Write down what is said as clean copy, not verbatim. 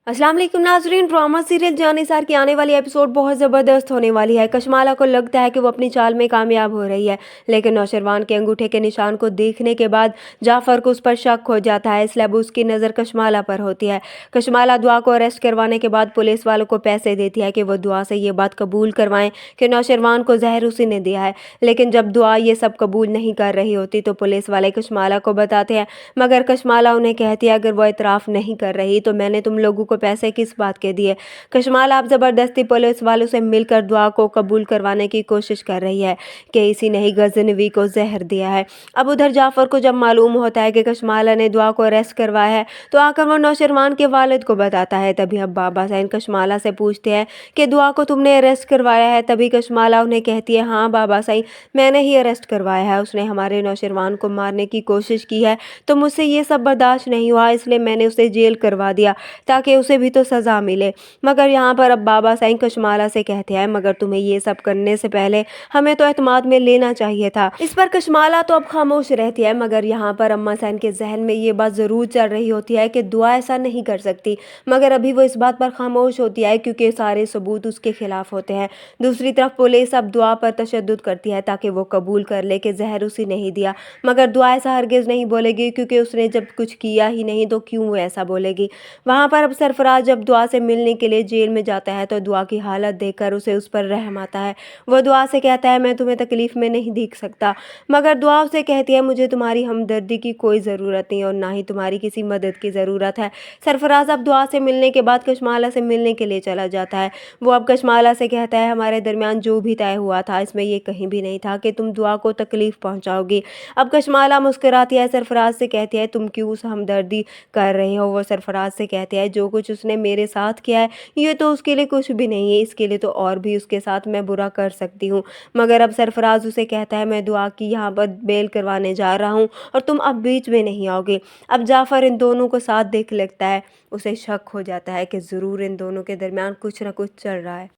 अस्सलाम वालेकुम नाज़रीन। ड्रामा सीरियल जानिसार की आने वाली एपिसोड बहुत ज़बरदस्त होने वाली है। कशमाला को लगता है कि वो अपनी चाल में कामयाब हो रही है, लेकिन नौशरवान के अंगूठे के निशान को देखने के बाद जाफ़र को उस पर शक हो जाता है, इसलिए अब उसकी नज़र कशमाला पर होती है। कशमाला दुआ को अरेस्ट करवाने के बाद पुलिस वालों को पैसे देती है कि वो दुआ से ये बात कबूल करवाएं कि नौशरवान को जहर उसी ने दिया है, लेकिन जब दुआ ये सब कबूल नहीं कर रही होती तो पुलिस वाले कशमाला को बताते हैं, मगर कशमाला उन्हें कहती है अगर वो इतराफ़ नहीं कर रही तो मैंने तुम लोगों को पैसे किस बात के दिए। कशमाला अब जबरदस्ती पुलिस वालों से मिलकर दुआ को कबूल करवाने की कोशिश कर रही है कि इसी ने ही गजनवी को जहर दिया है। अब उधर जाफर को जब मालूम होता है कि कशमाला ने दुआ को अरेस्ट करवाया है तो आकर वो नौशरवान के वालिद को बताता है। तभी अब बाबा सैन कशमाला से पूछते हैं कि दुआ को तुमने अरेस्ट करवाया है। तभी कशमाला उन्हें कहती है हाँ बाबा सैन, मैंने ही अरेस्ट करवाया है। उसने हमारे नौशरवान को मारने की कोशिश की है तो मुझसे ये सब बर्दाश्त नहीं हुआ, इसलिए मैंने उसे जेल करवा दिया ताकि उसे भी तो सज़ा मिले। मगर यहाँ पर अब बाबा सैन कशमाला से कहते हैं मगर तुम्हें ये सब करने से पहले हमें तो एतमाद में लेना चाहिए था। इस पर कशमाला तो अब खामोश रहती है, मगर यहाँ पर अम्मा सैन के जहन में ये बात ज़रूर चल रही होती है कि दुआ ऐसा नहीं कर सकती, मगर अभी वो इस बात पर खामोश होती है क्योंकि सारे सबूत उसके खिलाफ होते हैं। दूसरी तरफ पुलिस अब दुआ पर तशद्दुद करती है ताकि वो कबूल कर ले कि जहर उसी ने ही दिया, मगर दुआ ऐसा हरगिज़ नहीं बोलेगी क्योंकि उसने जब कुछ किया ही नहीं तो क्यों वो ऐसा बोलेगी। वहाँ पर अब सरफराज जब दुआ से मिलने के लिए जेल में जाता है तो दुआ की हालत देखकर उसे उस पर रहम आता है। वो दुआ से कहता है मैं तुम्हें तकलीफ़ में नहीं देख सकता, मगर दुआ उसे कहती है मुझे तुम्हारी हमदर्दी की कोई ज़रूरत नहीं और ना ही तुम्हारी किसी मदद की ज़रूरत है। सरफराज अब दुआ से मिलने के बाद कशमाला से मिलने के लिए चला जाता है। वो अब कशमाला से कहता है हमारे दरमियान जो भी तय हुआ था इसमें ये कहीं भी नहीं था कि तुम दुआ को तकलीफ़ पहुँचाओगी। अब कशमाला मुस्कुराती है, सरफराज से कहती है तुम क्यों उस हमदर्दी कर रहे हो। वो सरफराज से कहती है जो कुछ उसने मेरे साथ किया है ये तो उसके लिए कुछ भी नहीं है, इसके लिए तो और भी उसके साथ मैं बुरा कर सकती हूँ। मगर अब सरफराज उसे कहता है मैं दुआ की यहाँ पर बेल करवाने जा रहा हूँ और तुम अब बीच में नहीं आओगे। अब जाफर इन दोनों को साथ देख लगता है, उसे शक हो जाता है कि ज़रूर इन दोनों के दरमियान कुछ ना कुछ चल रहा है।